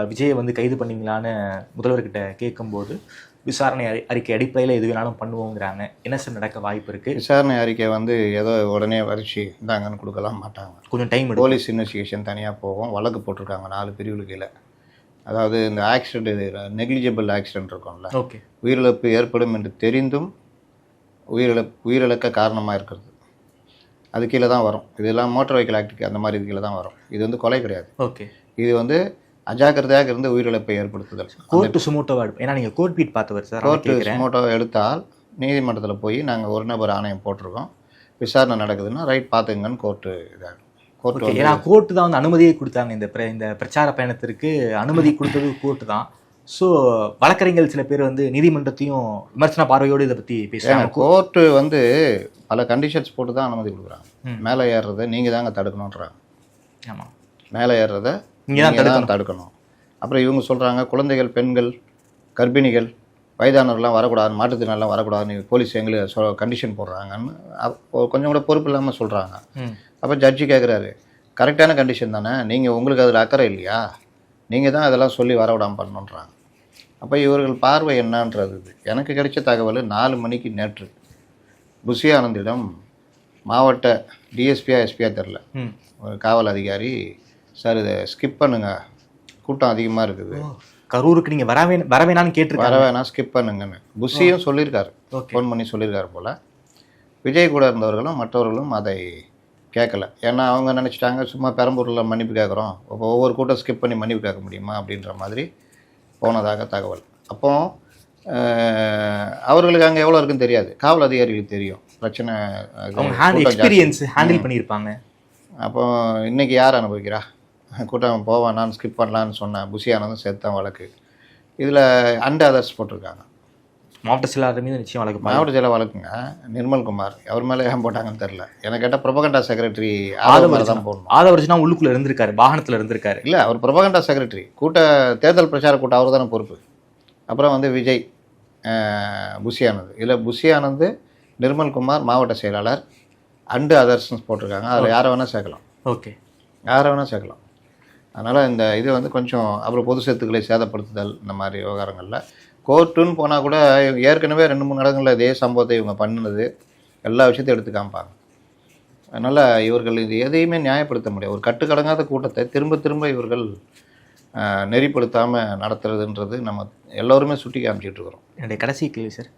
விஜயை வந்து கைது பண்ணீங்களான்னு முதல்வர்கிட்ட கேட்கும்போது விசாரணை அறிக்கை அடிப்படையில் எது வேணாலும் பண்ணுவோங்கிறாங்க. என்ன சார் நடக்க வாய்ப்பு இருக்குது? விசாரணை அறிக்கை வந்து ஏதோ உடனே வரிச்சு இந்தாங்கன்னு கொடுக்கலாம் மாட்டாங்க. கொஞ்சம் டைம் எடுக்கும். போலீஸ் இன்வெஸ்டிகேஷன் தனியாக போகும். வழக்கு போட்டிருக்காங்க 4 பிரிவுகளுக்கு கீழே. அதாவது இந்த ஆக்சிடென்ட், இது நெக்லிஜிபிள் ஆக்சிடென்ட் இருக்கும்ல, ஓகே, உயிரிழப்பு ஏற்படும் என்று தெரிந்தும் உயிரிழக்க காரணமாக இருக்கிறது, அது கீழே தான் வரும். இதெல்லாம் மோட்டார் வெஹிக்கிள் ஆக்டுக்கு அந்த மாதிரி இது கீழே தான் வரும். இது வந்து கொலை கிடையாது. ஓகே, இது வந்து அஜாக்கிரதையாக இருந்து உயிரிழப்பை ஏற்படுத்துதல். கோர்ட்டு சுமோட்டோவா எடுப்போம். ஏன்னா நீங்கள் கோர்ட் பீட் பார்த்தவர் சார். கோர்ட்டு சுமோட்டோவை எடுத்தால் நீதிமன்றத்தில் போய் நாங்கள் ஒரு நபர் ஆணையம் போட்டிருக்கோம், விசாரணை நடக்குதுன்னா ரைட் பார்த்துங்கன்னு கோர்ட்டு இதாகும். கோர்ட்டு ஏன்னா கோர்ட்டு தான் வந்து அனுமதியே கொடுத்தாங்க. இந்த பிரச்சார பயணத்திற்கு அனுமதி கொடுத்தது கோர்ட்டு தான். ஸோ வழக்கறிஞர்கள் சில பேர் வந்து நீதிமன்றத்தையும் விமர்சன பார்வையோடு இதை பற்றி பேசுகிறாங்க. கோர்ட்டு வந்து பல கண்டிஷன்ஸ் போட்டு தான் அனுமதி கொடுக்குறாங்க. மேலே ஏறுறதை நீங்கள் தாங்க தடுக்கணுன்றாங்க. ஆமாம், மேலே ஏறுறதை நீங்கள் தான் தடுக்கணும். அப்புறம் இவங்க சொல்கிறாங்க குழந்தைகள், பெண்கள், கர்ப்பிணிகள், வயதானவர்கள்லாம் வரக்கூடாது, மாற்றுத்திறனாலாம் வரக்கூடாதுன்னு போலீஸ் எங்களுக்கு கண்டிஷன் போடுறாங்கன்னு கொஞ்சம் கூட பொறுப்பு இல்லாமல் சொல்கிறாங்க. அப்போ ஜட்ஜி கேட்குறாரு, கரெக்டான கண்டிஷன் தானே, நீங்கள் உங்களுக்கு அதில் அக்கறை இல்லையா, நீங்கள் தான் அதெல்லாம் சொல்லி வரவிடாமல் பண்ணணுன்றாங்க. அப்போ இவர்கள் பார்வை என்னன்றது எனக்கு கிடைச்ச தகவல் 4 மணிக்கு நேற்று புஷி ஆனந்திடம் மாவட்ட டிஎஸ்பியா எஸ்பியா தெரில ஒரு காவல் அதிகாரி, சார் இதை ஸ்கிப் பண்ணுங்க, கூட்டம் அதிகமாக இருக்குது, கரூருக்கு நீங்கள் வரவேணான்னு கேட்டிருக்காங்க, வரவேணா ஸ்கிப் பண்ணுங்கன்னு புஷியும் சொல்லியிருக்காரு, ஃபோன் பண்ணி சொல்லியிருக்காரு போல். விஜய் கூட இருந்தவர்களும் மற்றவர்களும் அதை கேட்கல. ஏன்னா அவங்க நினச்சிட்டாங்க சும்மா பெரம்பூரில் மன்னிப்பு கேட்குறோம், இப்போ ஒவ்வொரு கூட்டம் ஸ்கிப் பண்ணி மன்னிப்பு கேட்க முடியுமா அப்படின்ற மாதிரி போனதாக தகவல். அப்போ அவர்களுக்கு அங்கே எவ்வளோ இருக்குன்னு தெரியாது, காவல் அதிகாரிகளுக்கு தெரியும் பிரச்சனை, ஹேண்டில் பண்ணியிருப்பாங்க. அப்போ இன்றைக்கி யார் அனுபவிக்கிறா, கூட்டம் போவானான்னு ஸ்கிப் பண்ணலான்னு சொன்னேன், புஷியானதும் சேர்த்தான் வழக்கு. இதில் அண்ட் அதர்ஸ் போட்டிருக்காங்க. மாவட்ட செயலாளர் மீது நிச்சயம் வழக்கு. மாவட்ட செயலாளர் வழக்குங்க நிர்மல்குமார், அவர் மேலே ஏன் போட்டாங்கன்னு தெரில. எனக்கு கேட்டால் ப்ரொபகண்டா செக்ரட்டரி ஆதவர் தான் போடணும். ஆதவர்னா உள்ளுக்குள்ளே இருந்திருக்காரு, வாகனத்தில் இருந்திருக்காரு. இல்லை, அவர் ப்ரொபகண்டா செக்ரட்டரி, தேர்தல் பிரச்சார கூட்டம் அவர் தானே பொறுப்பு. அப்புறம் வந்து விஜய், புஷி ஆனந்த், இதில் புஷி ஆனந்த், நிர்மல்குமார் மாவட்ட செயலாளர், அண்டு அதர்ஸ்னு போட்டிருக்காங்க. அதில் யாரை வேணால் சேர்க்கலாம். ஓகே, யாரை வேணால் சேர்க்கலாம். அதனால் இந்த இது வந்து கொஞ்சம், அப்புறம் பொது சொத்துக்களை சேதப்படுத்துதல், இந்த மாதிரி விவகாரங்களில் கோர்ட்டுன்னு போனால் கூட ஏற்கனவே 2-3 இடங்களில் இதே சம்பவத்தை இவங்க பண்ணினது எல்லா விஷயத்தையும் எடுத்து காமிப்பாங்க. அதனால் இவர்கள் இது எதையுமே நியாயப்படுத்த முடியாது. ஒரு கட்டுக்கடங்காத கூட்டத்தை திரும்ப திரும்ப இவர்கள் நெறிப்படுத்தாமல் நடத்துறதுன்றது நம்ம எல்லோருமே சுட்டி காமிச்சிட்டு இருக்கிறோம். என்னுடைய கடைசி கேள்வி சார்,